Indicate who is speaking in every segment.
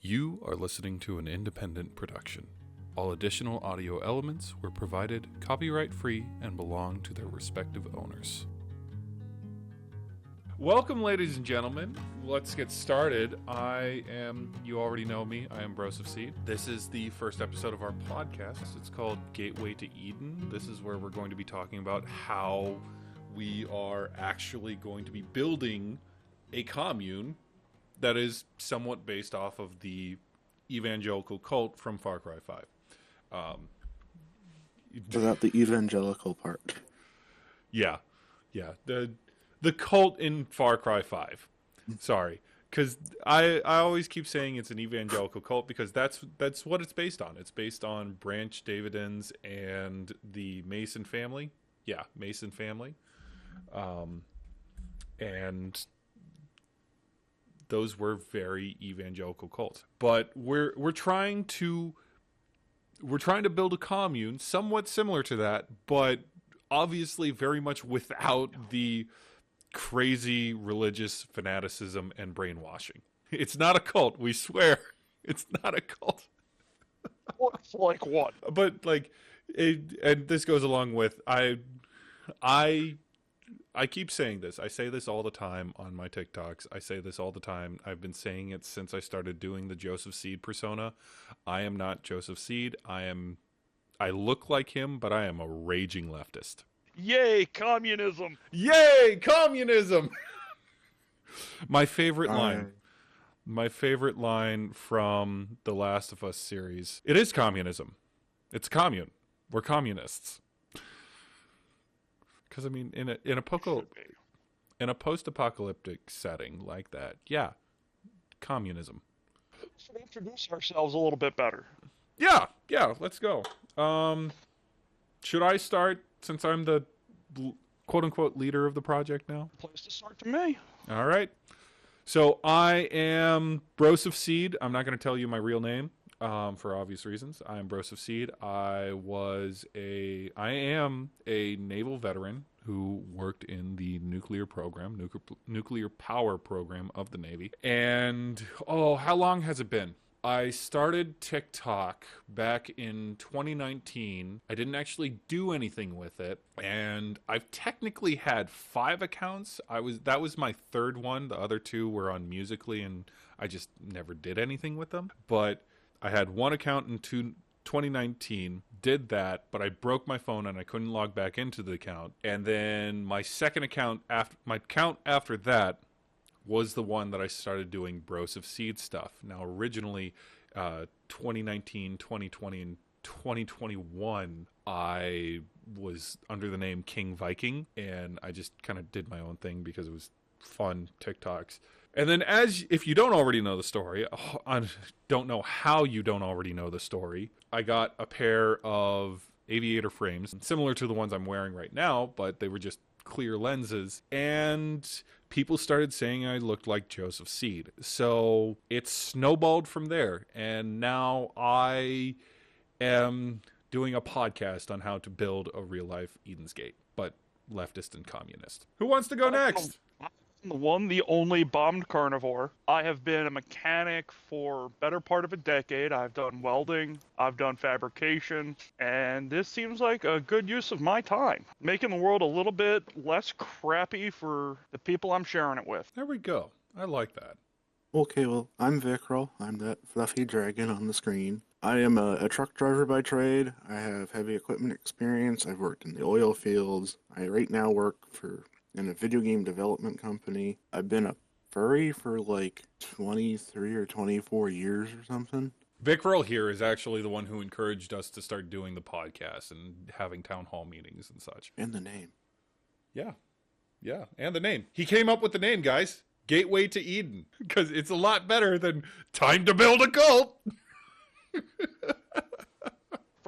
Speaker 1: You are listening to an independent production. All additional audio elements were provided copyright-free and belong to their respective owners. Welcome, ladies and gentlemen. Let's get started. You already know me, I am Bros of Seed. This is the first episode of our podcast. It's called Gateway to Eden. This is where we're going to be talking about how we are actually going to be building a commune that is somewhat based off of the evangelical cult from Far Cry 5.
Speaker 2: Without the evangelical part.
Speaker 1: Yeah. The cult in Far Cry 5. Sorry. Because I always keep saying it's an evangelical cult because that's what it's based on. It's based on Branch Davidens and the Mason family. Yeah, Mason family. And those were very evangelical cults. But we're trying to build a commune somewhat similar to that, but obviously very much without the crazy religious fanaticism and brainwashing. It's not a cult, we swear. It's not a cult.
Speaker 3: Looks like what?
Speaker 1: But and this goes along with I keep saying this. I say this all the time on my TikToks. I say this all the time. I've been saying it since I started doing the Joseph Seed persona. I am not Joseph Seed. I look like him, but I am a raging leftist.
Speaker 3: Yay, communism!
Speaker 1: Yay, communism! My favorite line from the Last of Us series. It is communism. It's commune. We're communists. Because I mean, in a post-apocalyptic setting like that, yeah, communism.
Speaker 3: Let's introduce ourselves a little bit better.
Speaker 1: Yeah, let's go. Should I start since I'm the quote-unquote leader of the project now?
Speaker 3: Place to start to me.
Speaker 1: All right. So I am Bros of Seed. I'm not going to tell you my real name for obvious reasons. I am Bros of Seed. I am a naval veteran who worked in the nuclear power program of the Navy. And, how long has it been? I started TikTok back in 2019. I didn't actually do anything with it. And I've technically had 5 accounts. That was my third one. The other 2 were on Musical.ly, and I just never did anything with them. But I had 1 account in 2019, did that, but I broke my phone and I couldn't log back into the account. And then my second account, after that, was the one that I started doing Bros of Seed stuff. Now, originally, 2019, 2020, and 2021, I was under the name King Viking, and I just kind of did my own thing because it was fun TikToks. And then if you don't already know the story, I don't know how you don't already know the story, I got a pair of aviator frames, similar to the ones I'm wearing right now, but they were just clear lenses, and people started saying I looked like Joseph Seed. So it snowballed from there, and now I am doing a podcast on how to build a real-life Eden's Gate, but leftist and communist. Who wants to go next?
Speaker 3: The one, the only bombed carnivore. I have been a mechanic for better part of a decade. I've done welding, I've done fabrication, and this seems like a good use of my time, making the world a little bit less crappy for the people I'm sharing it with.
Speaker 1: There we go. I like that.
Speaker 2: Okay, well, I'm Vickrell. I'm that fluffy dragon on the screen. I am a truck driver by trade. I have heavy equipment experience. I've worked in the oil fields. I right now work in a video game development company. I've been a furry for 23 or 24 years or something.
Speaker 1: Vickrell here is actually the one who encouraged us to start doing the podcast and having town hall meetings and such.
Speaker 2: And the name.
Speaker 1: Yeah, and the name. He came up with the name, guys. Gateway to Eden. Because it's a lot better than time to build a cult.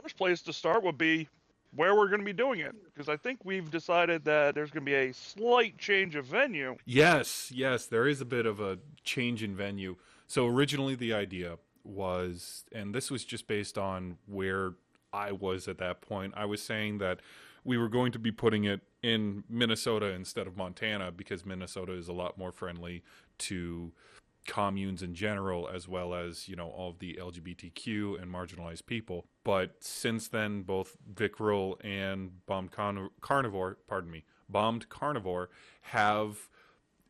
Speaker 3: First place to start would be where we're going to be doing it, because I think we've decided that there's going to be a slight change of venue.
Speaker 1: Yes, there is a bit of a change in venue. So originally the idea was, and this was just based on where I was at that point, I was saying that we were going to be putting it in Minnesota instead of Montana because Minnesota is a lot more friendly to communes in general, as well as, all of the LGBTQ and marginalized people. But since then, both Vickrel and Bombed Carnivore have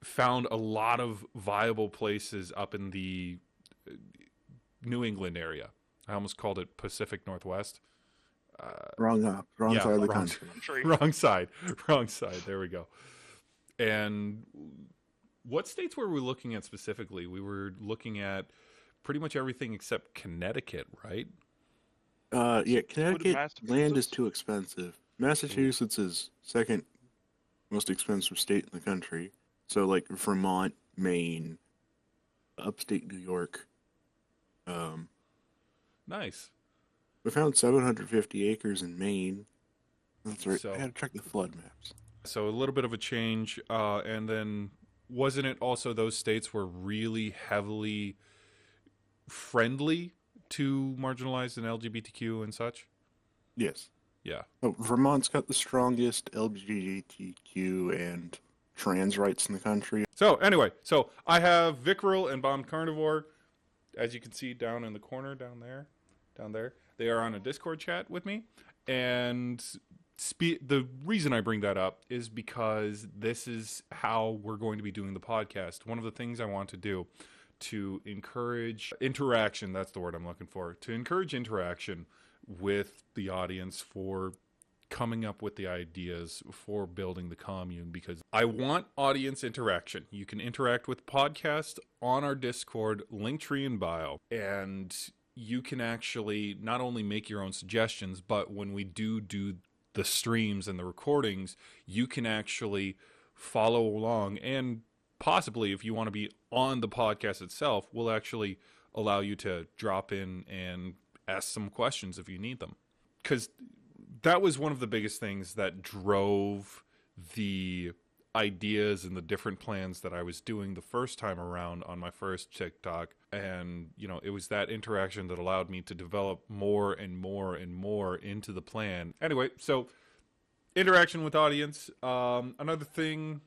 Speaker 1: found a lot of viable places up in the New England area. I almost called it Pacific Northwest.
Speaker 2: Wrong side of the
Speaker 1: wrong,
Speaker 2: country.
Speaker 1: Wrong side. There we go. And what states were we looking at specifically? We were looking at pretty much everything except Connecticut, right?
Speaker 2: Yeah, Connecticut land is too expensive. Massachusetts is second most expensive state in the country. So like Vermont, Maine, upstate New York.
Speaker 1: Nice.
Speaker 2: We found 750 acres in Maine. That's right.
Speaker 1: So,
Speaker 2: I had to check the flood maps.
Speaker 1: So a little bit of a change. And then wasn't it also those states were really heavily friendly to marginalized and LGBTQ and such?
Speaker 2: Yes.
Speaker 1: Yeah.
Speaker 2: Oh, Vermont's got the strongest LGBTQ and trans rights in the country.
Speaker 1: So anyway, I have Vickrel and Bombed Carnivore, as you can see down in the corner, down there. They are on a Discord chat with me, and the reason I bring that up is because this is how we're going to be doing the podcast. One of the things I want to do to encourage interaction, that's the word I'm looking for, to encourage interaction with the audience for coming up with the ideas for building the commune, because I want audience interaction. You can interact with podcast on our Discord, Linktree in bio, and you can actually not only make your own suggestions, but when we do the streams and the recordings, you can actually follow along, and possibly if you want to be on the podcast itself, we'll actually allow you to drop in and ask some questions if you need them. Because that was one of the biggest things that drove the ideas and the different plans that I was doing the first time around on my first TikTok. And, it was that interaction that allowed me to develop more and more and more into the plan. Anyway, so interaction with audience. Another thing,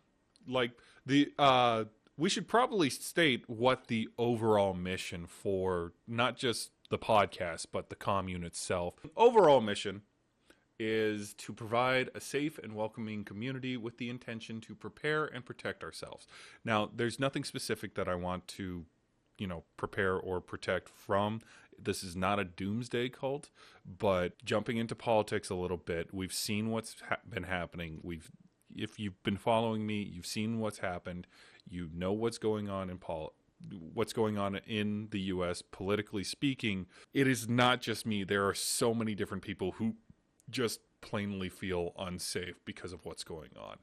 Speaker 1: like we should probably state what the overall mission for not just the podcast, but the commune itself. Overall mission is to provide a safe and welcoming community with the intention to prepare and protect ourselves. Now, there's nothing specific that I want to, prepare or protect from. This is not a doomsday cult, but jumping into politics a little bit, we've seen what's been happening. If you've been following me, you've seen what's happened. You know what's going on in the U.S. politically speaking. It is not just me. There are so many different people who just plainly feel unsafe because of what's going on.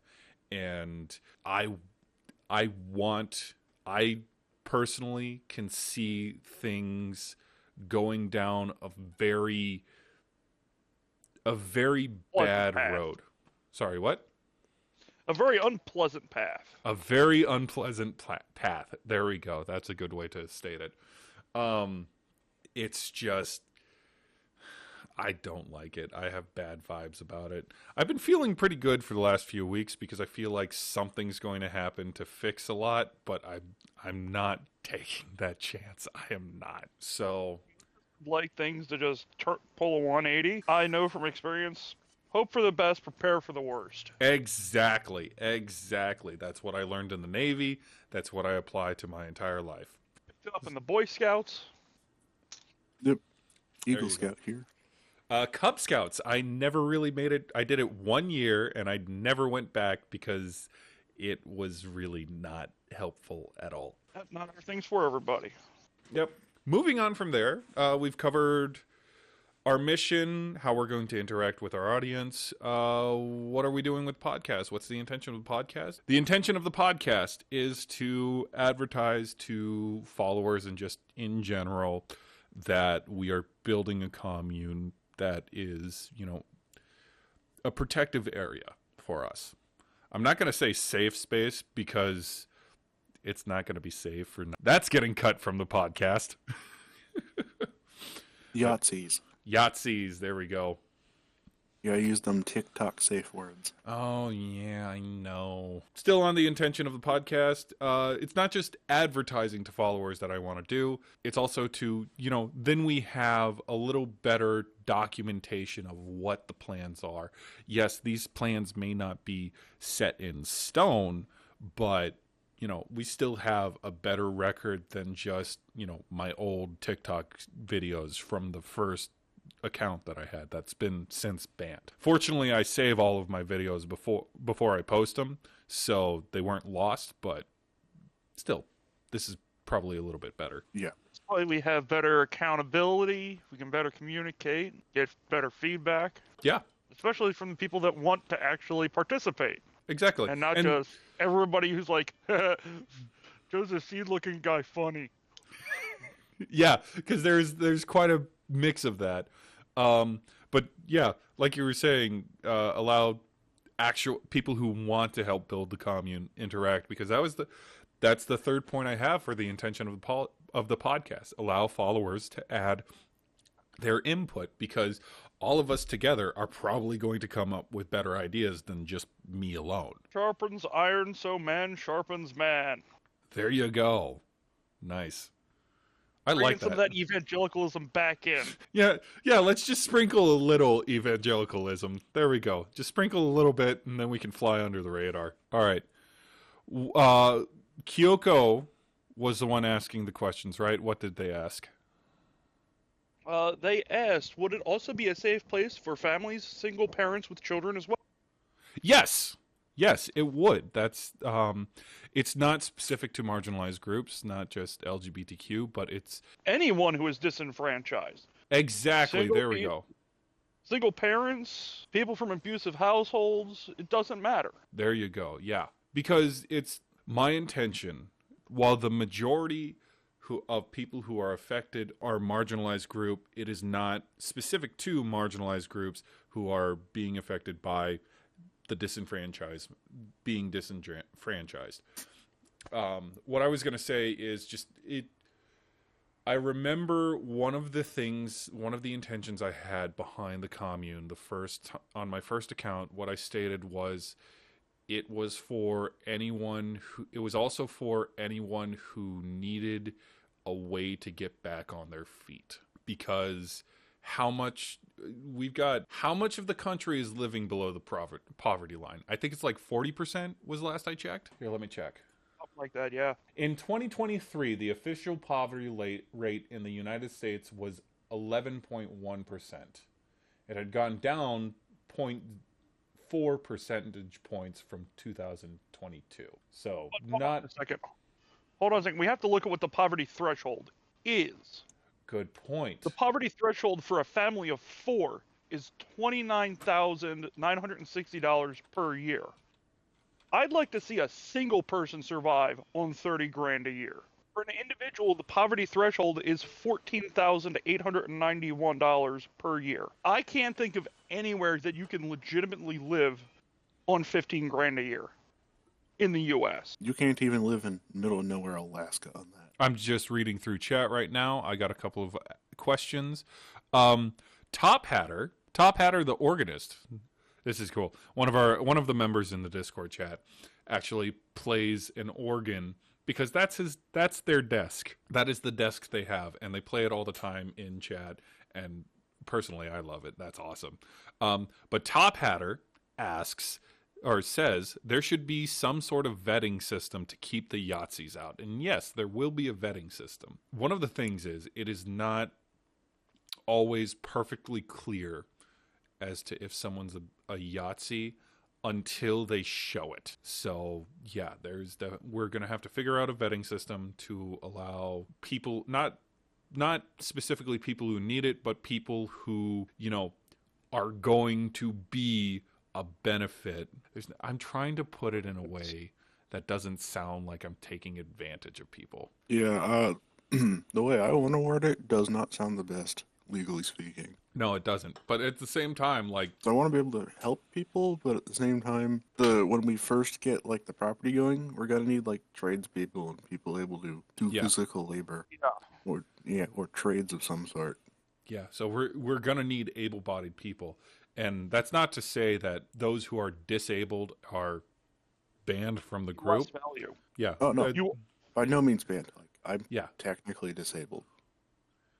Speaker 1: And I personally can see things going down a very bad road. Sorry, what?
Speaker 3: A very unpleasant path.
Speaker 1: A very unpleasant path. There we go. That's a good way to state it. It's just, I don't like it. I have bad vibes about it. I've been feeling pretty good for the last few weeks because I feel like something's going to happen to fix a lot, but I'm not taking that chance. I am not. So,
Speaker 3: like things to just pull a 180. I know from experience, hope for the best, prepare for the worst.
Speaker 1: Exactly. That's what I learned in the Navy. That's what I apply to my entire life.
Speaker 3: Picked up in the Boy Scouts.
Speaker 2: Yep. Eagle Scout here.
Speaker 1: Cub Scouts. I never really made it. I did it 1 year, and I never went back because it was really not helpful at all.
Speaker 3: Not everything's for everybody.
Speaker 1: Yep. Moving on from there, we've covered our mission, how we're going to interact with our audience. What are we doing with podcasts? What's the intention of the podcast? The intention of the podcast is to advertise to followers and just in general that we are building a commune that is, a protective area for us. I'm not going to say safe space because it's not going to be safe. That's getting cut from the podcast.
Speaker 2: Yahtzees.
Speaker 1: Yahtzees, there we go.
Speaker 2: Yeah, I use them TikTok safe words.
Speaker 1: Oh, yeah, I know. Still on the intention of the podcast, it's not just advertising to followers that I want to do. It's also to, then we have a little better documentation of what the plans are. Yes, these plans may not be set in stone, but, we still have a better record than just, my old TikTok videos from the first account that I had that's been since banned. Fortunately, I save all of my videos before I post them, so they weren't lost, but still, this is probably a little bit better.
Speaker 2: Yeah.
Speaker 3: Probably we have better accountability, we can better communicate, get better feedback.
Speaker 1: Yeah.
Speaker 3: Especially from the people that want to actually participate.
Speaker 1: Exactly.
Speaker 3: And not just everybody who's like, Joe's a seed-looking guy funny.
Speaker 1: Yeah, because there's quite a mix of that. But yeah, like you were saying, allow actual people who want to help build the commune interact, because that's the third point I have for the intention of the podcast. Allow followers to add their input, because all of us together are probably going to come up with better ideas than just me alone.
Speaker 3: Sharpens iron, so man sharpens man.
Speaker 1: There you go. Nice. I like that.
Speaker 3: Some of that evangelicalism back in.
Speaker 1: Yeah, let's just sprinkle a little evangelicalism. There we go. Just sprinkle a little bit, and then we can fly under the radar. All right. Kyoko was the one asking the questions, right? What did they ask?
Speaker 3: They asked, would it also be a safe place for families, single parents with children as well?
Speaker 1: Yes, it would. That's it's not specific to marginalized groups, not just LGBTQ, but it's
Speaker 3: anyone who is disenfranchised.
Speaker 1: Exactly. There we go.
Speaker 3: Single parents, people from abusive households, it doesn't matter.
Speaker 1: There you go. Yeah, because it's my intention, while the majority of people who are affected are marginalized group, it is not specific to marginalized groups who are being affected by the disenfranchised, being disenfranchised. What I was going to say is just I remember one of the intentions I had behind the commune, on my first account, what I stated was it was also for anyone who needed a way to get back on their feet, because how much of the country is living below the poverty line? I think it's like 40% was last I checked. Here, let me check.
Speaker 3: Something like that, yeah.
Speaker 1: In 2023, the official poverty rate in the United States was 11.1%. It had gone down 0.4 percentage points from 2022. So
Speaker 3: Hold on a second. We have to look at what the poverty threshold is.
Speaker 1: Good point.
Speaker 3: The poverty threshold for a family of 4 is $29,960 per year. I'd like to see a single person survive on $30,000 a year. For an individual, the poverty threshold is $14,891 per year. I can't think of anywhere that you can legitimately live on $15,000 a year in the U.S.
Speaker 2: You can't even live in middle of nowhere, Alaska on that.
Speaker 1: I'm just reading through chat right now. I got a couple of questions. Top Hatter, the organist. This is cool. One of the members in the Discord chat actually plays an organ, because that's their desk. That is the desk they have, and they play it all the time in chat. And personally, I love it. That's awesome. But Top Hatter asks, or says, there should be some sort of vetting system to keep the Yahtzees out. And yes, there will be a vetting system. One of the things is, it is not always perfectly clear as to if someone's a Yahtzee until they show it. So yeah, we're going to have to figure out a vetting system to allow people, not specifically people who need it, but people who, are going to be a benefit. I'm trying to put it in a way that doesn't sound like I'm taking advantage of people.
Speaker 2: Yeah, the way I want to word it does not sound the best, legally speaking.
Speaker 1: No, it doesn't. But at the same time, I
Speaker 2: want to be able to help people, but at the same time, when we first get the property going, we're gonna need tradespeople and people able to do physical labor.
Speaker 3: Yeah.
Speaker 2: Or trades of some sort.
Speaker 1: Yeah, so we're gonna need able-bodied people, and that's not to say that those who are disabled are banned from the group.
Speaker 3: Less value.
Speaker 1: Yeah.
Speaker 2: Oh no,
Speaker 3: You
Speaker 2: by no means banned. Like I'm
Speaker 1: Yeah.
Speaker 2: technically disabled.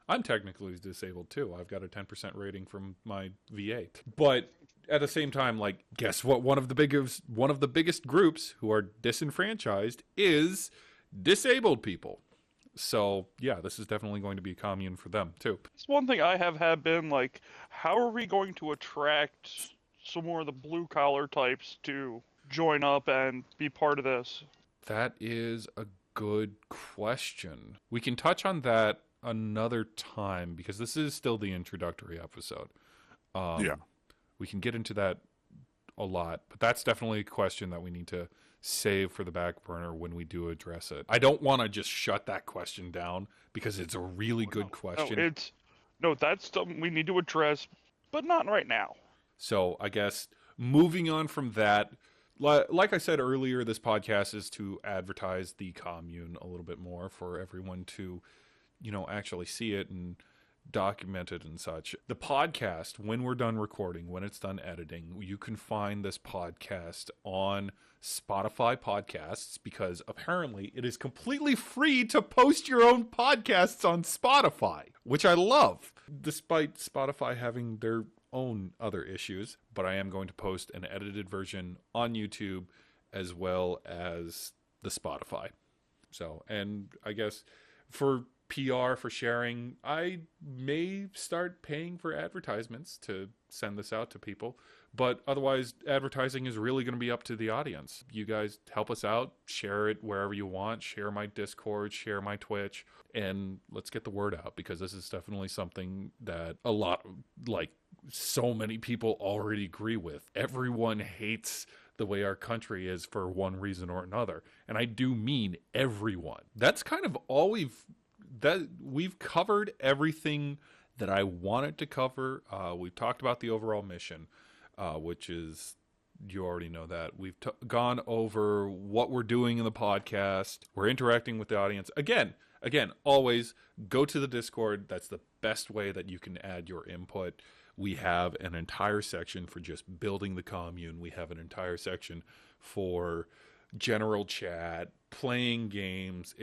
Speaker 1: I'm technically disabled too. I've got a 10% rating from my VA. But at the same time, like, guess what? One of the biggest groups who are disenfranchised is disabled people. So yeah, this is definitely going to be a commune for them too.
Speaker 3: It's one thing I have had been like, how are we going to attract some more of the blue collar types to join up and be part of this?
Speaker 1: That is a good question. We can touch on that another time because this is still the introductory episode.
Speaker 2: Yeah.
Speaker 1: We can get into that a lot, but that's definitely a question that we need to save for the back burner when we do address it. I don't want to just shut that question down because it's a really good question.
Speaker 3: That's something we need to address, but not right now.
Speaker 1: So I guess moving on from that, like I said earlier, this podcast is to advertise the commune a little bit more for everyone to, actually see it and document it and such. The podcast, when we're done recording, when it's done editing, you can find this podcast on Spotify podcasts because apparently it is completely free to post your own podcasts on Spotify, which I love, despite Spotify having their own other issues. But I am going to post an edited version on YouTube as well as the Spotify. So, and I guess for PR, for sharing, I may start paying for advertisements to send this out to people. But otherwise, advertising is really going to be up to the audience. You guys help us out, share it wherever you want, share my Discord, share my Twitch, and let's get the word out because this is definitely something that so many people already agree with. Everyone hates the way our country is for one reason or another. And I do mean everyone. That's kind of all we've covered everything that I wanted to cover. We've talked about the overall mission, which is, you already know that. We've gone over what we're doing in the podcast. We're interacting with the audience. Again, always go to the Discord. That's the best way that you can add your input. We have an entire section for just building the commune. We have an entire section for general chat, playing games.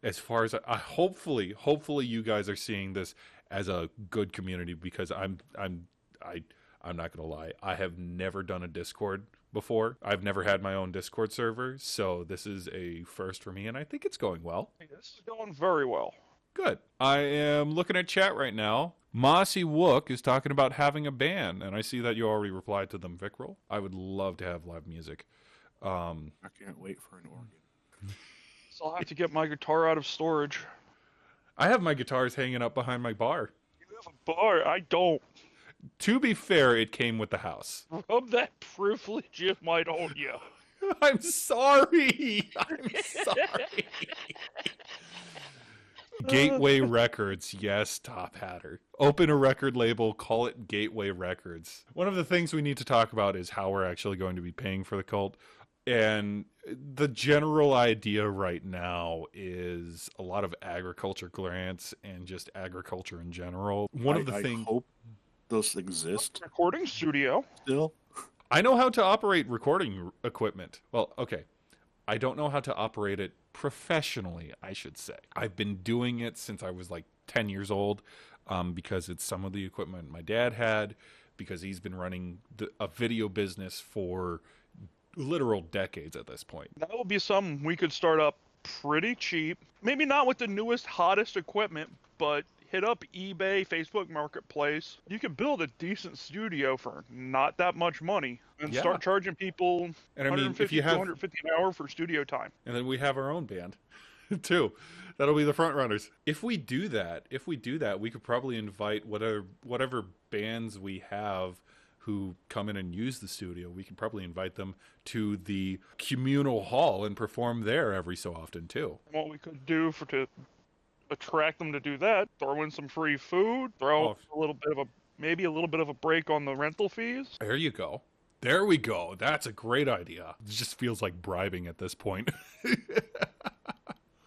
Speaker 1: As far as hopefully you guys are seeing this as a good community because I'm not gonna lie, I have never done a Discord before. I've never had my own Discord server, so this is a first for me, and I think it's going well.
Speaker 3: This is going very well.
Speaker 1: Good. I am looking at chat right now. Mossy Wook is talking about having a band, and I see that you already replied to them, Vickrell. I would love to have live music.
Speaker 2: I can't wait for an organ.
Speaker 3: So I'll have to get my guitar out of storage.
Speaker 1: I have my guitars hanging up behind my bar.
Speaker 3: You have a bar? I don't.
Speaker 1: To be fair, it came with the house.
Speaker 3: Rub that privilege it might own you.
Speaker 1: I'm sorry. I'm sorry. Gateway Records, yes, Top Hatter. Open a record label, call it Gateway Records. One of the things we need to talk about is how we're actually going to be paying for the cult. And the general idea right now is a lot of agriculture grants and just agriculture in general.
Speaker 2: I hope those exist.
Speaker 3: Recording studio.
Speaker 2: Still?
Speaker 1: I know how to operate recording equipment. Well, okay. I don't know how to operate it professionally, I should say. I've been doing it since I was like 10 years old because it's some of the equipment my dad had, because he's been running a video business for literal decades at this point.
Speaker 3: That would be something we could start up pretty cheap. Maybe not with the newest, hottest equipment, but hit up eBay, Facebook Marketplace. You can build a decent studio for not that much money and start charging people $150 to $250 an hour for studio time.
Speaker 1: And then we have our own band too. That'll be the front runners. If we do that, we could probably invite whatever bands we have who come in and use the studio. We could probably invite them to the communal hall and perform there every so often too.
Speaker 3: What we could do to attract them to do that, throw in some free food, throw a little bit of a break on the rental fees.
Speaker 1: There you go. There we go. That's a great idea. It just feels like bribing at this point.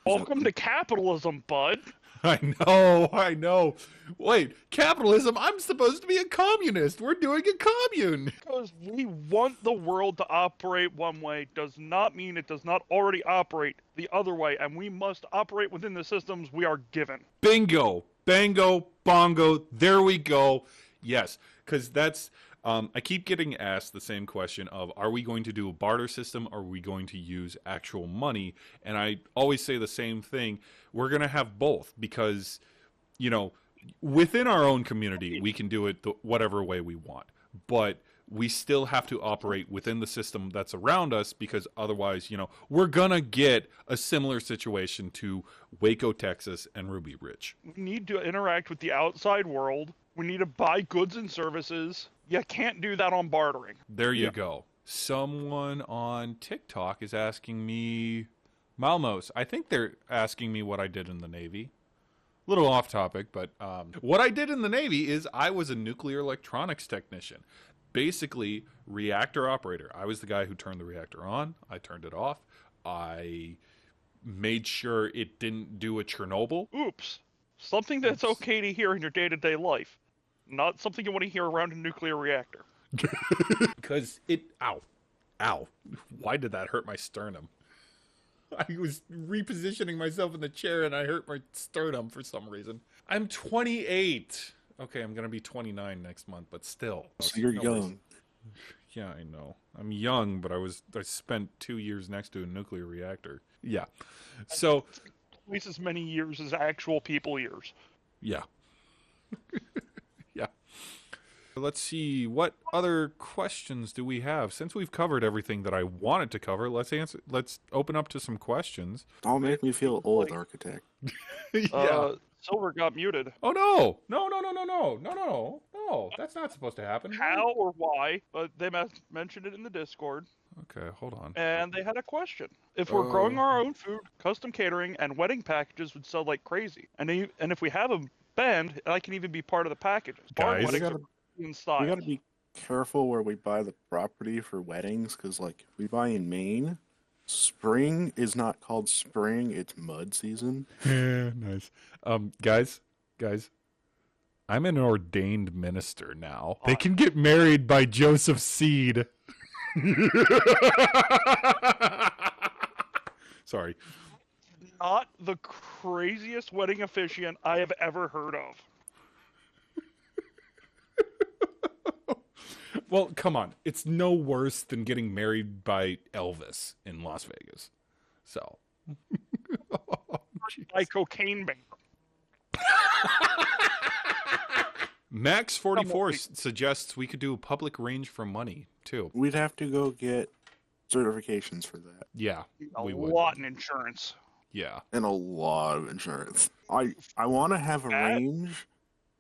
Speaker 3: Welcome to capitalism, bud.
Speaker 1: I know. Wait, capitalism? I'm supposed to be a communist. We're doing a commune.
Speaker 3: Because we want the world to operate one way does not mean it does not already operate the other way, and we must operate within the systems we are given.
Speaker 1: Bingo. Bango. Bongo. There we go. Yes, because that's... I keep getting asked the same question of, are we going to do a barter system or are we going to use actual money? And I always say the same thing. We're going to have both because, you know, within our own community, we can do it whatever way we want. But we still have to operate within the system that's around us because otherwise, you know, we're going to get a similar situation to Waco, Texas and Ruby Ridge.
Speaker 3: We need to interact with the outside world. We need to buy goods and services. You can't do that on bartering.
Speaker 1: There you go. Someone on TikTok is asking me, Malmos, I think they're asking me what I did in the Navy. A little off topic, but what I did in the Navy is I was a nuclear electronics technician. Basically, reactor operator. I was the guy who turned the reactor on. I turned it off. I made sure it didn't do a Chernobyl.
Speaker 3: Oops. Something that's okay to hear in your day-to-day life. Not something you want to hear around a nuclear reactor.
Speaker 1: Because ow. Why did that hurt my sternum? I was repositioning myself in the chair and I hurt my sternum for some reason. I'm 28. Okay, I'm going to be 29 next month, but still.
Speaker 2: So you're young.
Speaker 1: Yeah, I know. I'm young, but I spent 2 years next to a nuclear reactor. Yeah. So
Speaker 3: At least as many years as actual people years.
Speaker 1: yeah. Yeah. Let's see, what other questions do we have? Since we've covered everything that I wanted to cover, let's open up to some questions.
Speaker 2: Don't make me feel old, architect.
Speaker 1: Yeah.
Speaker 3: Silver got muted.
Speaker 1: Oh no. No. That's not supposed to happen.
Speaker 3: How or why, but they mentioned it in the Discord.
Speaker 1: Okay, hold on.
Speaker 3: And they had a question. If we're growing our own food, custom catering, and wedding packages would sell like crazy. And if we have a band, I can even be part of the packages.
Speaker 1: Guys,
Speaker 3: weddings are in style.
Speaker 2: We gotta be careful where we buy the property for weddings, because like if we buy in Maine, spring is not called spring; it's mud season.
Speaker 1: Nice. Guys, I'm an ordained minister now. They can get married by Joseph Seed. Sorry.
Speaker 3: Not the craziest wedding officiant I have ever heard of.
Speaker 1: Well, come on. It's no worse than getting married by Elvis in Las Vegas. So.
Speaker 3: By cocaine bank.
Speaker 1: Max44 suggests we could do a public range for money, too.
Speaker 2: We'd have to go get certifications for that.
Speaker 1: Yeah, we
Speaker 3: A
Speaker 1: would.
Speaker 3: lot in insurance.
Speaker 1: Yeah.
Speaker 2: And a lot of insurance. I want to have a range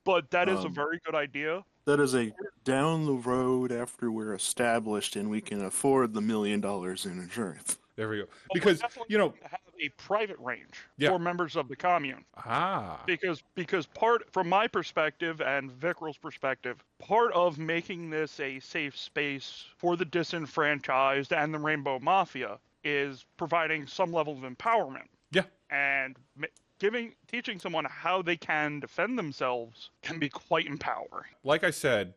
Speaker 3: But that is a very good idea.
Speaker 2: that is a down the road after we're established and we can afford the $1 million in insurance.
Speaker 1: There we go.
Speaker 3: But
Speaker 1: Because,
Speaker 3: we definitely
Speaker 1: you know,
Speaker 3: need to have a private range
Speaker 1: Yeah.
Speaker 3: for members of the commune. Because part, from my perspective and Vikral's perspective, part of making this a safe space for the disenfranchised and the Rainbow Mafia is providing some level of empowerment.
Speaker 1: Yeah.
Speaker 3: And teaching someone how they can defend themselves can be quite empowering.
Speaker 1: Like I said,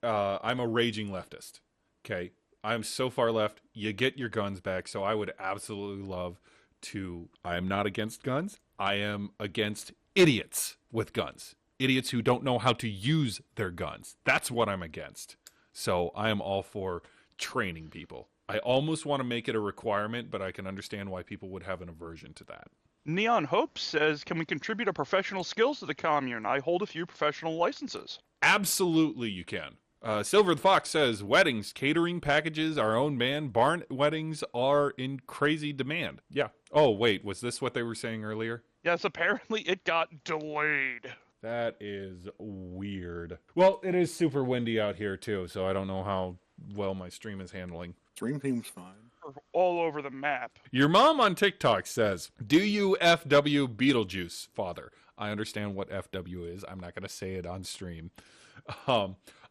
Speaker 1: I'm a raging leftist. Okay. I'm so far left, you get your guns back. So I would absolutely love to. I am not against guns. I am against idiots with guns. Idiots who don't know how to use their guns. That's what I'm against. So I am all for training people. I almost want to make it a requirement, but I can understand why people would have an aversion to that.
Speaker 3: Neon Hope says, can we contribute our professional skills to the commune? I hold a few professional licenses.
Speaker 1: Absolutely you can. Silver the Fox says, weddings, catering packages, our own band, barn weddings are in crazy demand. Yeah. Oh, wait, was this what they were saying earlier?
Speaker 3: Yes, apparently it got delayed.
Speaker 1: That is weird. Well, it is super windy out here, too, so I don't know how well my stream is handling.
Speaker 2: Stream seems fine.
Speaker 3: All over the map.
Speaker 1: Your mom on TikTok says, do you FW Beetlejuice, father? I understand what FW is. I'm not going to say it on stream.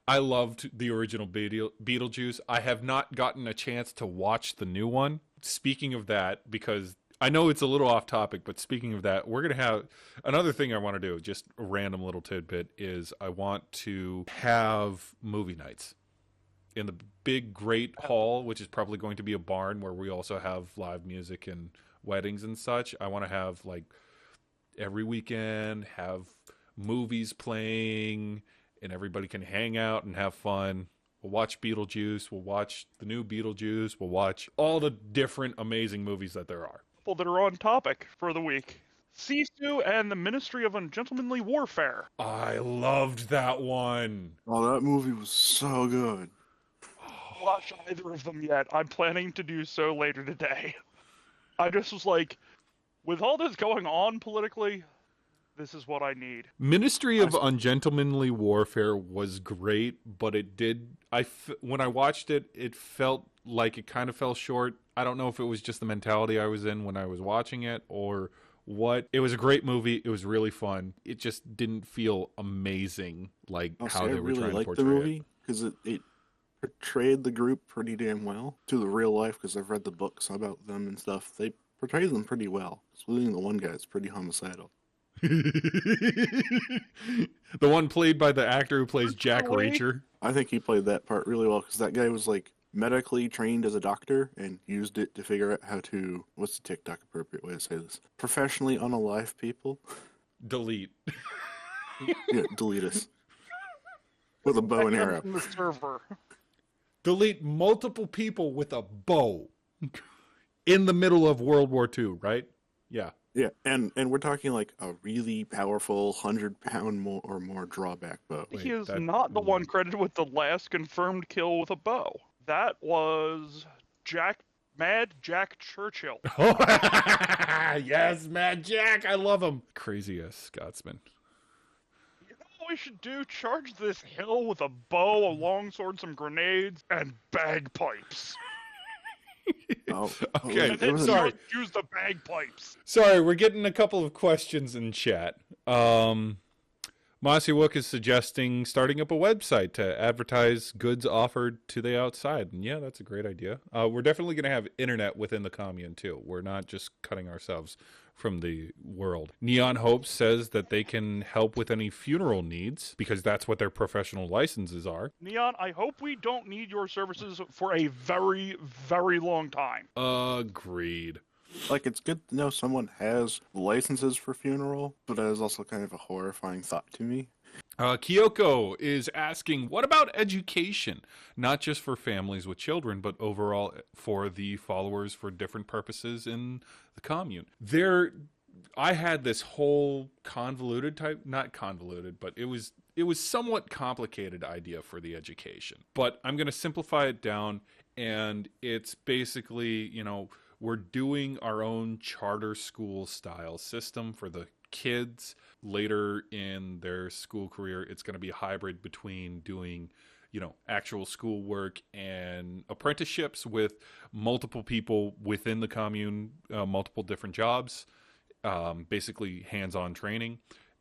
Speaker 1: I loved the original Beetlejuice. I have not gotten a chance to watch the new one. Speaking of that, because I know it's a little off topic, but speaking of that, we're going to have another thing I want to do, just a random little tidbit, is I want to have movie nights in the big, great hall, which is probably going to be a barn where we also have live music and weddings and such. I want to have, like, every weekend, have movies playing, and everybody can hang out and have fun. We'll watch Beetlejuice. We'll watch the new Beetlejuice. We'll watch all the different amazing movies that there are.
Speaker 3: People that are on topic for the week. Sisu and the Ministry of Ungentlemanly Warfare.
Speaker 1: I loved that one.
Speaker 2: Oh, that movie was so good.
Speaker 3: Watch either of them yet. I'm planning to do so later today. I just was like, with all this going on politically, this is what I need.
Speaker 1: Ministry of Ungentlemanly Warfare was great, but when I watched it, it felt like it kind of fell short. I don't know if it was just the mentality I was in when I was watching it or what. It was a great movie. It was really fun. It just didn't feel amazing like how they were trying to portray
Speaker 2: the movie because it portrayed the group pretty damn well to the real life because I've read the books about them and stuff. They portray them pretty well. Including the one guy is pretty homicidal.
Speaker 1: The one played by the actor who plays Jack Reacher.
Speaker 2: I think he played that part really well because that guy was like medically trained as a doctor and used it to figure out how to, what's the TikTok appropriate way to say this? Professionally unalive people.
Speaker 1: Delete.
Speaker 2: Yeah, delete us. With a bow and arrow.
Speaker 3: From the server.
Speaker 1: Delete multiple people with a bow in the middle of World War II, right? Yeah.
Speaker 2: Yeah, and we're talking like a really powerful 100-pound or more drawback bow.
Speaker 3: He is not the one credited with the last confirmed kill with a bow. That was Mad Jack Churchill.
Speaker 1: Yes, Mad Jack. I love him. Crazy-ass Scotsman.
Speaker 3: You know what we should do? Charge this hill with a bow, a longsword, some grenades, and bagpipes.
Speaker 1: Okay,
Speaker 3: And
Speaker 1: sorry.
Speaker 3: Use the bagpipes.
Speaker 1: Sorry, we're getting a couple of questions in chat. Mossy Wook is suggesting starting up a website to advertise goods offered to the outside. And yeah, that's a great idea. We're definitely going to have internet within the commune, too. We're not just cutting ourselves from the world. Neon Hope says that they can help with any funeral needs because that's what their professional licenses are.
Speaker 3: Neon, I hope we don't need your services for a very, very long time.
Speaker 1: Agreed.
Speaker 2: Like, it's good to know someone has licenses for funeral, but that is also kind of a horrifying thought to me.
Speaker 1: Kyoko is asking, what about education? Not just for families with children, but overall for the followers for different purposes in the commune. I had this whole convoluted type, not convoluted, but it was somewhat complicated idea for the education. But I'm going to simplify it down, and it's basically, we're doing our own charter school style system for the kids. Later in their school career, it's going to be a hybrid between doing, actual schoolwork and apprenticeships with multiple people within the commune, multiple different jobs, basically hands-on training.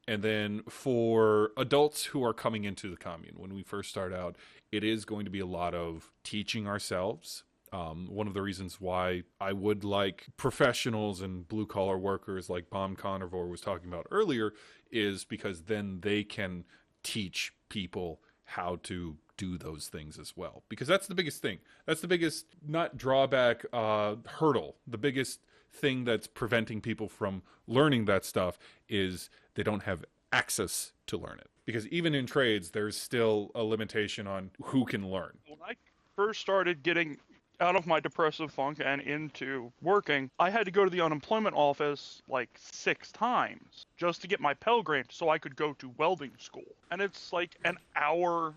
Speaker 1: And then for adults who are coming into the commune, when we first start out, it is going to be a lot of teaching ourselves. One of the reasons why I would like professionals and blue-collar workers like Bomb Carnivore was talking about earlier is because then they can teach people how to do those things as well. Because that's the biggest thing. That's the biggest, not drawback, hurdle. The biggest thing that's preventing people from learning that stuff is they don't have access to learn it. Because even in trades, there's still a limitation on who can learn.
Speaker 3: When I first started getting out of my depressive funk and into working, I had to go to the unemployment office like 6 times just to get my Pell Grant so I could go to welding school. And it's like an hour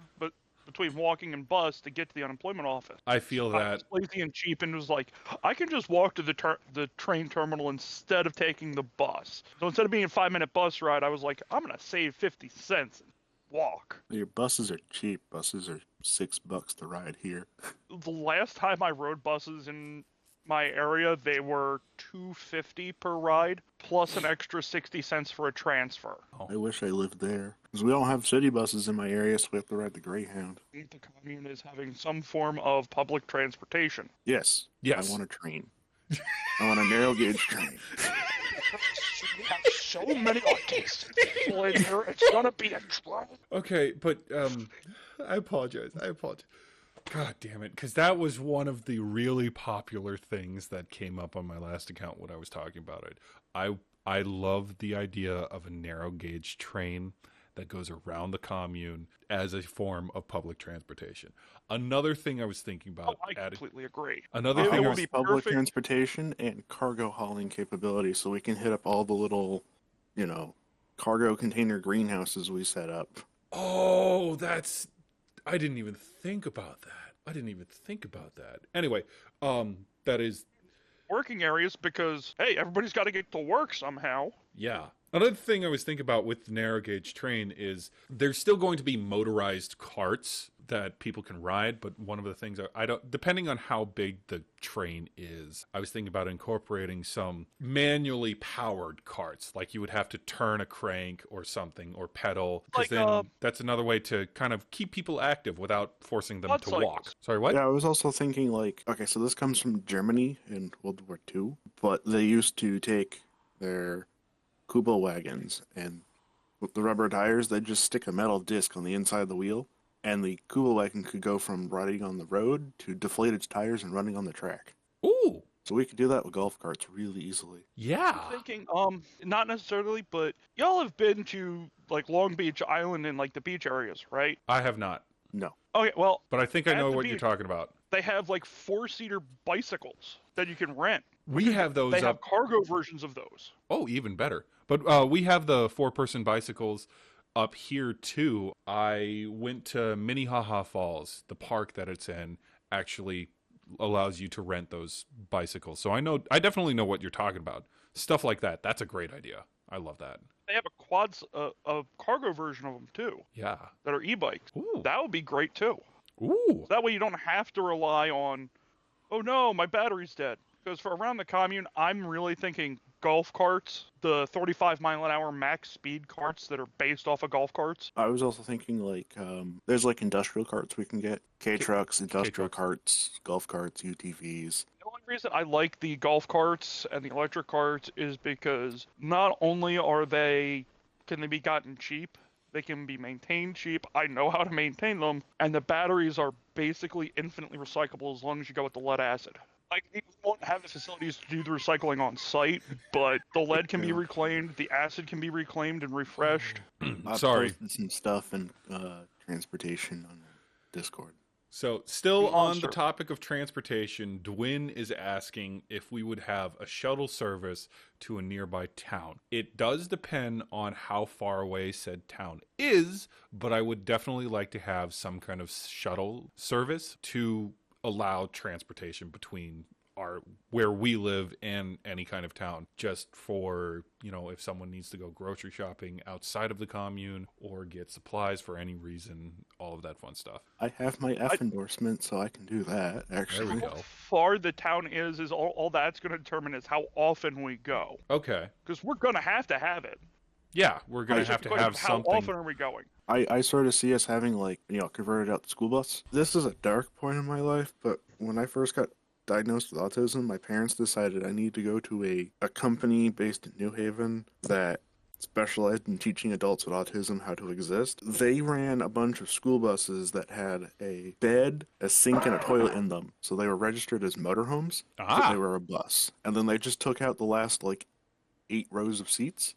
Speaker 3: between walking and bus to get to the unemployment office.
Speaker 1: I feel that.
Speaker 3: I was lazy and cheap and was like, I can just walk to the train terminal instead of taking the bus. So instead of being a 5-minute bus ride, I was like, I'm going to save 50 cents and walk.
Speaker 2: Your buses are cheap. Buses are $6 to ride here.
Speaker 3: The last time I rode buses in my area, they were $2.50 per ride, plus an extra 60 cents for a transfer.
Speaker 2: I wish I lived there. Because we don't have city buses in my area, so we have to ride the Greyhound.
Speaker 3: I think the commune is having some form of public transportation.
Speaker 2: Yes.
Speaker 1: Yes.
Speaker 2: I want a train. I want a narrow gauge train.
Speaker 3: We have so many arcades in here, it's gonna be a trouble.
Speaker 1: Okay, but I apologize. God damn it, because that was one of the really popular things that came up on my last account when I was talking about it. I love the idea of a narrow gauge train that goes around the commune as a form of public transportation. Another thing I was thinking about.
Speaker 3: I completely agree.
Speaker 1: Another
Speaker 3: It
Speaker 1: thing I
Speaker 3: would
Speaker 1: was
Speaker 3: be
Speaker 2: Public
Speaker 3: perfect.
Speaker 2: transportation and cargo hauling capability, so we can hit up all the little, cargo container greenhouses we set up.
Speaker 1: Oh, I didn't even think about that. Anyway, that is,
Speaker 3: Working areas because, hey, everybody's got to get to work somehow.
Speaker 1: yeah. Another thing I was thinking about with the narrow gauge train is there's still going to be motorized carts that people can ride, but one of the things I don't, depending on how big the train is, I was thinking about incorporating some manually powered carts, like you would have to turn a crank or something or pedal, because then that's another way to kind of keep people active without forcing them to walk. Sorry, what?
Speaker 2: Yeah, I was also thinking, okay, so this comes from Germany in World War II, but they used to take their Kubo wagons, and with the rubber tires, they'd just stick a metal disc on the inside of the wheel, and the Kubo wagon could go from riding on the road to deflate its tires and running on the track.
Speaker 1: Ooh.
Speaker 2: So we could do that with golf carts really easily.
Speaker 1: Yeah.
Speaker 3: I'm thinking, not necessarily, but y'all have been to, like, Long Beach Island and, like, the beach areas, right?
Speaker 1: I have not.
Speaker 2: No.
Speaker 3: Okay, well,
Speaker 1: But I think I
Speaker 3: at
Speaker 1: know
Speaker 3: the
Speaker 1: what you're
Speaker 3: beach,
Speaker 1: talking about.
Speaker 3: they have, like, 4-seater bicycles that you can rent.
Speaker 1: We have those
Speaker 3: They have
Speaker 1: up.
Speaker 3: cargo versions of those.
Speaker 1: Oh, even better. But we have the 4-person bicycles up here too. I went to Minnehaha Falls. The park that it's in actually allows you to rent those bicycles. So I definitely know what you're talking about. Stuff like that. That's a great idea. I love that.
Speaker 3: They have a cargo version of them too
Speaker 1: Yeah.
Speaker 3: that are e-bikes.
Speaker 1: Ooh.
Speaker 3: That would be great too.
Speaker 1: Ooh.
Speaker 3: That way you don't have to rely on, oh no, my battery's dead. Because for around the commune, I'm really thinking golf carts, the 35-mile-an-hour max speed carts that are based off of golf carts.
Speaker 2: I was also thinking, there's, industrial carts we can get. K-trucks, industrial
Speaker 1: K-trucks.
Speaker 2: carts, golf carts, UTVs.
Speaker 3: The only reason I like the golf carts and the electric carts is because not only can they be gotten cheap, they can be maintained cheap. I know how to maintain them, and the batteries are basically infinitely recyclable as long as you go with the lead acid. Like, we won't have the facilities to do the recycling on site, but the lead can be reclaimed, the acid can be reclaimed and refreshed.
Speaker 2: I
Speaker 1: Sorry.
Speaker 2: posted some stuff in transportation on Discord.
Speaker 1: So, still
Speaker 3: Oh,
Speaker 1: on the
Speaker 3: sure.
Speaker 1: topic of transportation, Dwin is asking if we would have a shuttle service to a nearby town. It does depend on how far away said town is, but I would definitely like to have some kind of shuttle service to allow transportation between where we live and any kind of town, just for, if someone needs to go grocery shopping outside of the commune or get supplies for any reason, all of that fun stuff.
Speaker 2: I have my F endorsement, so I can do that, actually.
Speaker 1: There we
Speaker 3: How
Speaker 1: go.
Speaker 3: far the town is all that's going to determine is how often we go.
Speaker 1: Okay.
Speaker 3: Because we're going to have it.
Speaker 1: Yeah, we're going
Speaker 3: It's
Speaker 1: to have
Speaker 3: just
Speaker 1: to
Speaker 3: a question
Speaker 1: have
Speaker 3: of how
Speaker 1: something.
Speaker 3: often are we going?
Speaker 2: I sort of see us having, converted out the school bus. This is a dark point in my life, but when I first got diagnosed with autism, my parents decided I need to go to a company based in New Haven that specialized in teaching adults with autism how to exist. They ran a bunch of school buses that had a bed, a sink, and a toilet in them. So they were registered as motorhomes, but they were a bus. And then they just took out the last, 8 rows of seats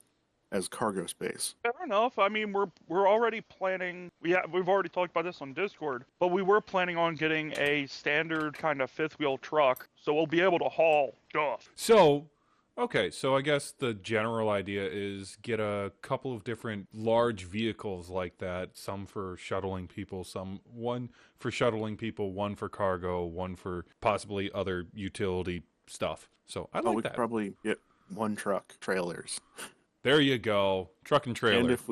Speaker 2: as cargo space.
Speaker 3: Fair enough. I mean, we're already planning. We've already talked about this on Discord, but we were planning on getting a standard kind of fifth wheel truck, so we'll be able to haul stuff.
Speaker 1: So, okay, so I guess the general idea is get a couple of different large vehicles like that, some for shuttling people, one for shuttling people, one for cargo, one for possibly other utility stuff. So I like
Speaker 2: we
Speaker 1: that.
Speaker 2: could probably get one truck, trailers.
Speaker 1: There you go. Truck and trailer.
Speaker 2: And if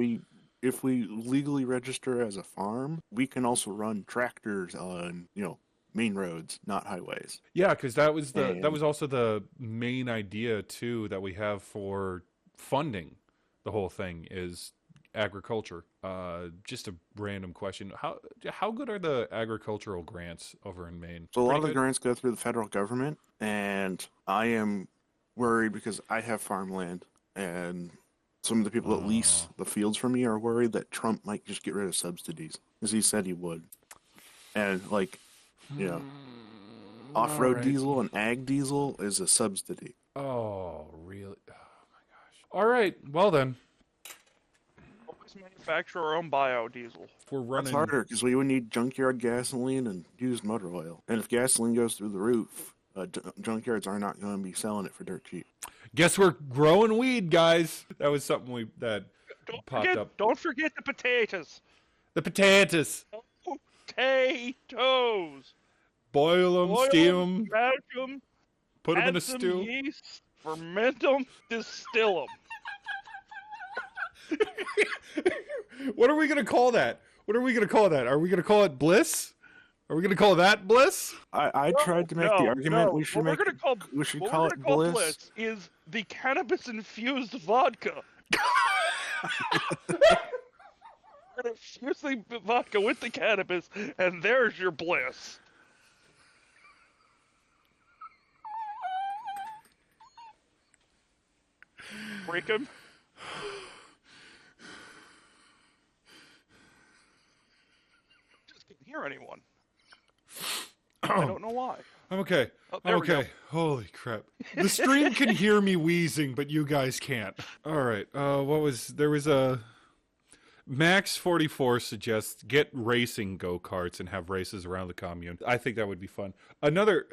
Speaker 2: we legally register as a farm, we can also run tractors on, main roads, not highways.
Speaker 1: Yeah, because that was also the main idea too that we have for funding the whole thing is agriculture. Just a random question. How good are the agricultural grants over in Maine?
Speaker 2: So a lot
Speaker 1: Pretty
Speaker 2: of the
Speaker 1: good?
Speaker 2: grants go through the federal government, and I am worried because I have farmland, and some of the people that lease the fields from me are worried that Trump might just get rid of subsidies, as he said he would. And like, you know, off-road
Speaker 1: Alright.
Speaker 2: diesel and ag diesel is a subsidy.
Speaker 1: Oh, really? Oh my gosh. All right. Well then,
Speaker 3: Always manufacture our own biodiesel.
Speaker 1: if we're
Speaker 2: That's
Speaker 1: running.
Speaker 2: harder because we would need junkyard gasoline and used motor oil. And if gasoline goes through the roof, junkyards are not going to be selling it for dirt cheap.
Speaker 1: Guess we're growing weed, guys. That was something that popped up.
Speaker 3: Don't forget the potatoes.
Speaker 1: The potatoes.
Speaker 3: Potatoes.
Speaker 1: Boil them,
Speaker 3: Boil
Speaker 1: steam
Speaker 3: 'em,
Speaker 1: them,
Speaker 3: mash 'em,
Speaker 1: put them in
Speaker 3: add
Speaker 1: a
Speaker 3: some
Speaker 1: stew.
Speaker 3: yeast, ferment them, distill them.
Speaker 1: What are we gonna call that? Are we gonna call it bliss? Are we gonna call that bliss?
Speaker 2: I tried to make the argument we should
Speaker 3: what
Speaker 2: call
Speaker 3: we're
Speaker 2: it
Speaker 3: gonna call
Speaker 2: bliss.
Speaker 3: is the cannabis-infused vodka. We're gonna infuse the vodka with the cannabis, and there's your bliss. Break him. Just can't hear anyone. I don't know why.
Speaker 1: I'm okay.
Speaker 3: Oh,
Speaker 1: I'm
Speaker 3: there we go.
Speaker 1: okay. Holy crap. The stream can hear me wheezing, but you guys can't. All right. There was a Max44 suggests get racing go-karts and have races around the commune. I think that would be fun. Another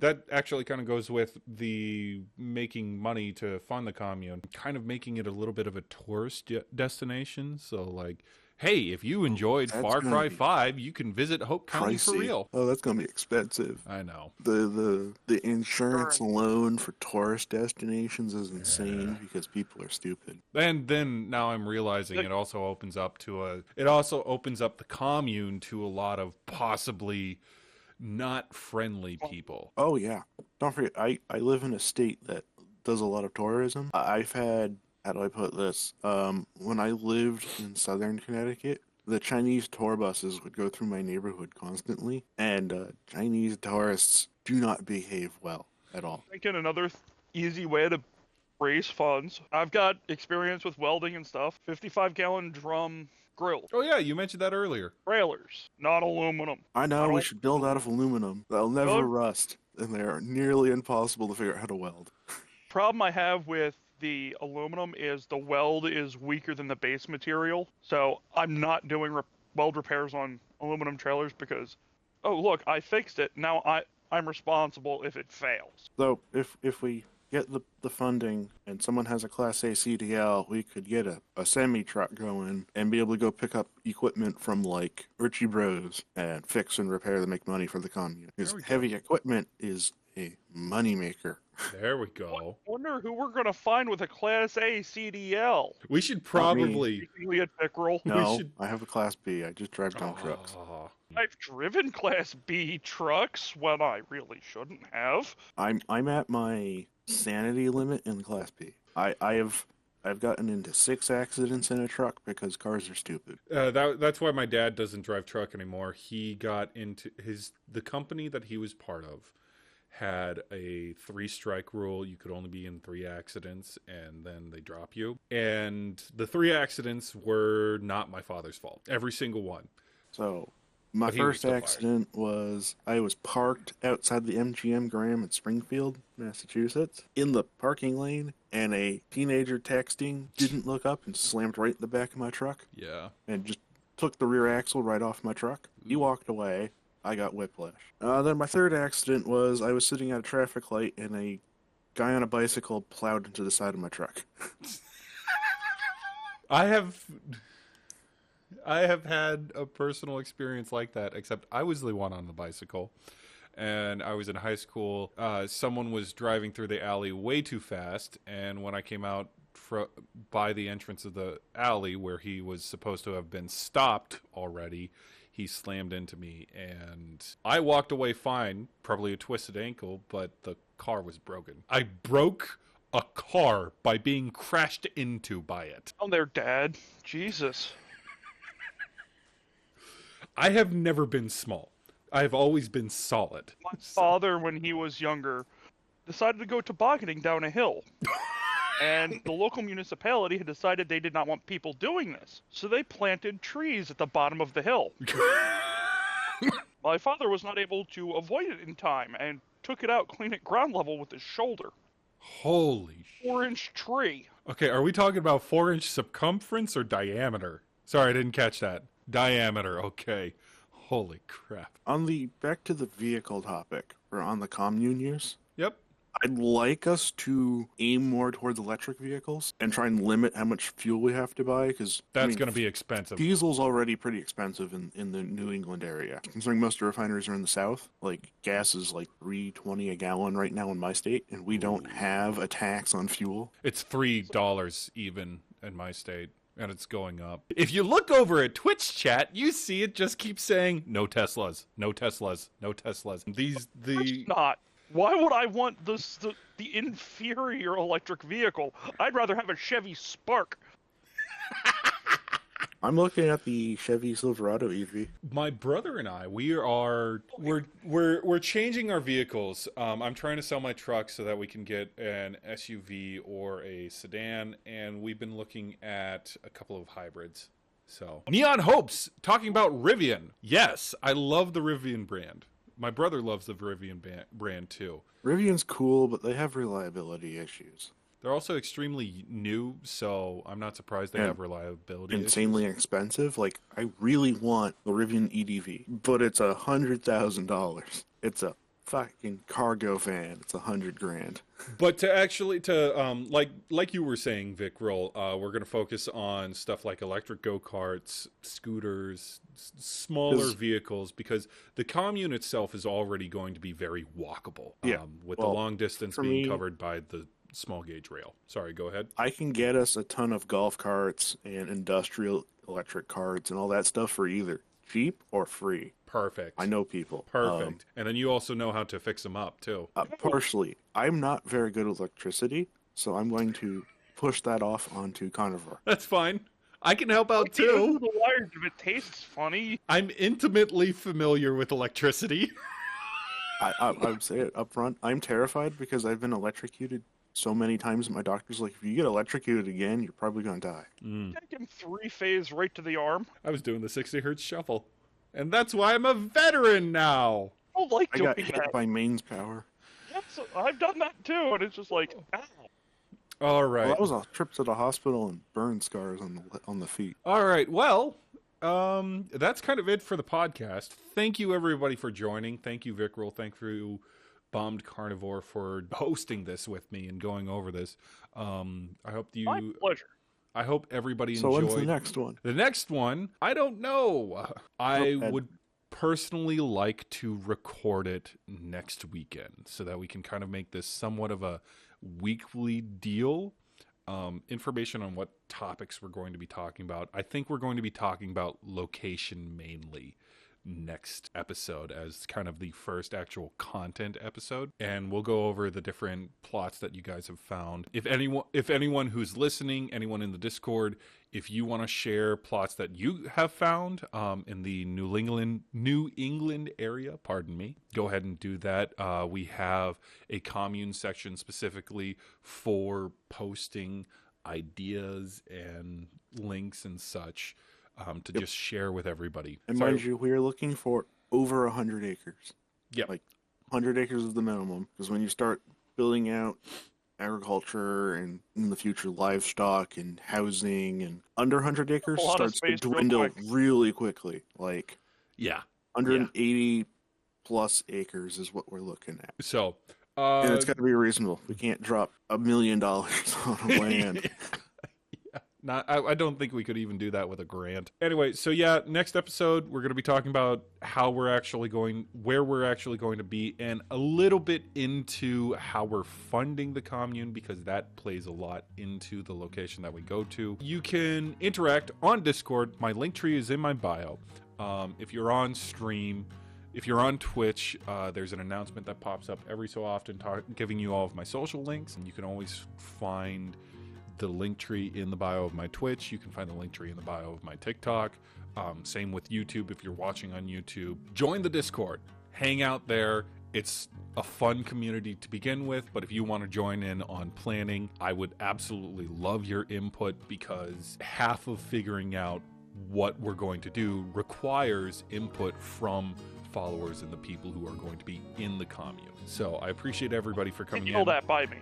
Speaker 1: that actually kind of goes with the making money to fund the commune, kind of making it a little bit of a tourist destination. So like, hey, if you enjoyed
Speaker 2: That's
Speaker 1: Far
Speaker 2: gonna
Speaker 1: Cry
Speaker 2: be
Speaker 1: 5, you can visit Hope County for
Speaker 2: Pricey.
Speaker 1: real.
Speaker 2: Oh, that's going to be expensive.
Speaker 1: I know.
Speaker 2: The insurance alone for tourist destinations is insane because people are stupid.
Speaker 1: And then now I'm realizing it also opens up the commune to a lot of possibly not friendly people.
Speaker 2: Oh yeah, don't forget I live in a state that does a lot of tourism. I've had, how do I put this? When I lived in southern Connecticut, the Chinese tour buses would go through my neighborhood constantly, and Chinese tourists do not behave well at all.
Speaker 3: Thinking another easy way to raise funds. I've got experience with welding and stuff. 55-gallon drum grill.
Speaker 1: Oh yeah, you mentioned that earlier.
Speaker 3: Trailers, not aluminum.
Speaker 2: I know,
Speaker 3: I
Speaker 2: we
Speaker 3: don't-
Speaker 2: should build out of aluminum. They'll never
Speaker 3: Well-
Speaker 2: rust, and they are nearly impossible to figure out how to weld.
Speaker 3: Problem I have with the aluminum is the weld is weaker than the base material. So I'm not doing weld repairs on aluminum trailers because, oh look, I fixed it. Now I'm responsible if it fails.
Speaker 2: So if we get the funding and someone has a Class A CDL, we could get a semi-truck going and be able to go pick up equipment from like Richie Bros and fix and repair to make money for the commune. Because
Speaker 1: we go.
Speaker 2: heavy equipment is a moneymaker.
Speaker 1: There we go.
Speaker 3: Wonder who we're gonna find with a Class A CDL.
Speaker 1: We should probably.
Speaker 3: Elliot Pickerel.
Speaker 2: No,
Speaker 1: should-
Speaker 2: I have a Class B. I just drive dump trucks.
Speaker 1: Oh.
Speaker 3: I've driven Class B trucks when I really shouldn't have.
Speaker 2: I'm at my sanity limit in Class B. I've gotten into 6 accidents in a truck because cars are stupid.
Speaker 1: That's why my dad doesn't drive truck anymore. He got into the company that he was part of had a 3-strike rule. You could only be in 3 accidents and then they drop you. And the 3 accidents were not my father's fault. Every single one.
Speaker 2: So my
Speaker 1: But he was
Speaker 2: first
Speaker 1: still fired.
Speaker 2: accident was I was parked outside the MGM Graham in Springfield, Massachusetts, in the parking lane, and a teenager texting didn't look up and slammed right in the back of my truck
Speaker 1: Yeah.
Speaker 2: and just took the rear axle right off my truck. He walked away. I got whiplash. Then my third accident was I was sitting at a traffic light and a guy on a bicycle plowed into the side of my truck.
Speaker 1: I have had a personal experience like that, except I was the one on the bicycle. And I was in high school. Someone was driving through the alley way too fast, and when I came out by the entrance of the alley where he was supposed to have been stopped already, he slammed into me, and I walked away fine, probably a twisted ankle, but the car was broken. I broke a car by being crashed into by it.
Speaker 3: Oh, their dad. Jesus.
Speaker 1: I have never been small. I have always been solid.
Speaker 3: My father, when he was younger, decided to go tobogganing down a hill. And the local municipality had decided they did not want people doing this. So they planted trees at the bottom of the hill. My father was not able to avoid it in time and took it out clean at ground level with his shoulder.
Speaker 1: Holy
Speaker 3: 4-inch tree.
Speaker 1: Okay, are we talking about 4-inch circumference or diameter? Sorry, I didn't catch that. Diameter, okay. Holy crap.
Speaker 2: Back to the vehicle topic, or on the commune use,
Speaker 1: Yep.
Speaker 2: I'd like us to aim more towards electric vehicles and try and limit how much fuel we have to buy, because
Speaker 1: That's going to be expensive.
Speaker 2: Diesel's already pretty expensive in the New England area. Considering most refineries are in the South, like gas is like $3.20 a gallon right now in my state, and we don't have a tax on fuel.
Speaker 1: It's $3 even in my state, and it's going up. If you look over at Twitch chat, you see it just keeps saying, no Teslas, no Teslas, no Teslas.
Speaker 3: Not. Why would I want the inferior electric vehicle? I'd rather have a Chevy Spark.
Speaker 2: I'm looking at the Chevy Silverado EV.
Speaker 1: My brother and I, we're changing our vehicles. I'm trying to sell my truck so that we can get an SUV or a sedan, and we've been looking at a couple of hybrids. So, Neon Hopes talking about Rivian. Yes, I love the Rivian brand. My brother loves the Rivian brand too.
Speaker 2: Rivian's cool, but they have reliability issues.
Speaker 1: They're also extremely new, so I'm not surprised they have reliability
Speaker 2: insanely expensive. Like, I really want the Rivian EDV, but it's $100,000. It's a fucking cargo van. It's $100,000.
Speaker 1: But like you were saying, Vic Roll, we're going to focus on stuff like electric go-karts, scooters, smaller vehicles, because the commune itself is already going to be very walkable. With the long distance being covered by the small gauge rail. Sorry, go ahead.
Speaker 2: I can get us a ton of golf carts and industrial electric carts and all that stuff for either cheap or free.
Speaker 1: Perfect.
Speaker 2: I know people.
Speaker 1: Perfect. And then you also know how to fix them up, too.
Speaker 2: Partially. I'm not very good at electricity, so I'm going to push that off onto Carnivore.
Speaker 1: That's fine. I can help out, too.
Speaker 3: The wires, if it tastes funny.
Speaker 1: I'm intimately familiar with electricity.
Speaker 2: I would say it up front. I'm terrified because I've been electrocuted so many times. My doctor's like, if you get electrocuted again, you're probably going to die.
Speaker 3: Taking 3-phase right to the arm.
Speaker 1: I was doing the 60 hertz shuffle. And that's why I'm a veteran now.
Speaker 3: I like doing
Speaker 2: got hit by mains power.
Speaker 3: Yes, I've done that too, and it's just like, ow.
Speaker 1: All right.
Speaker 2: Well, that was a trip to the hospital and burn scars on the feet.
Speaker 1: All right. Well, that's kind of it for the podcast. Thank you, everybody, for joining. Thank you, Vic Roll. Thank you, Bombed Carnivore, for hosting this with me and going over this. I hope
Speaker 3: My pleasure.
Speaker 1: I hope everybody
Speaker 2: So
Speaker 1: enjoyed.
Speaker 2: when's the next one?
Speaker 1: The next one, I don't know. I would personally like to record it next weekend so that we can kind of make this somewhat of a weekly deal. Information on what topics we're going to be talking about. I think we're going to be talking about location mainly next episode as kind of the first actual content episode, and we'll go over the different plots that you guys have found. If anyone who's listening, anyone in the Discord, if you want to share plots that you have found in the New England area, pardon me, go ahead and do that. We have a commune section specifically for posting ideas and links and such. To just share with everybody.
Speaker 2: And mind you, we are looking for over 100 acres.
Speaker 1: Yeah.
Speaker 2: Like, 100 acres is the minimum. Because when you start building out agriculture and in the future livestock and housing, and under 100 acres starts to dwindle really quickly. Like, 180 plus acres is what we're looking at.
Speaker 1: So,
Speaker 2: and it's got to be reasonable. We can't drop $1 million on a land.
Speaker 1: I don't think we could even do that with a grant. Anyway, so yeah, next episode, we're going to be talking about where we're actually going to be, and a little bit into how we're funding the commune, because that plays a lot into the location that we go to. You can interact on Discord. My link tree is in my bio. If you're on stream, If you're on Twitch, there's an announcement that pops up every so often giving you all of my social links, and you can always find the link tree in the bio of my Twitch. You can find the link tree in the bio of my TikTok. Same with YouTube if you're watching on YouTube. Join the Discord. Hang out there. It's a fun community to begin with, but if you want to join in on planning, I would absolutely love your input, because half of figuring out what we're going to do requires input from followers and the people who are going to be in the commune. So I appreciate everybody for coming
Speaker 3: Steal
Speaker 1: in.
Speaker 3: that by me.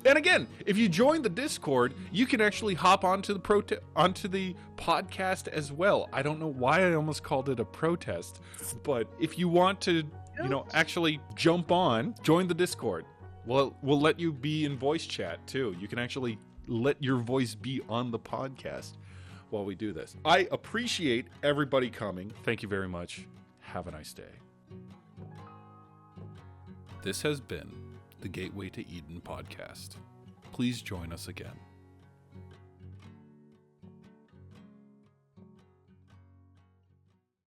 Speaker 1: And again, if you join the Discord, you can actually hop onto the onto the podcast as well. I don't know why I almost called it a protest, but if you want to, actually jump on, join the Discord. We'll let you be in voice chat too. You can actually let your voice be on the podcast while we do this. I appreciate everybody coming. Thank you very much. Have a nice day. This has been the Gateway to Eden podcast. Please join us again.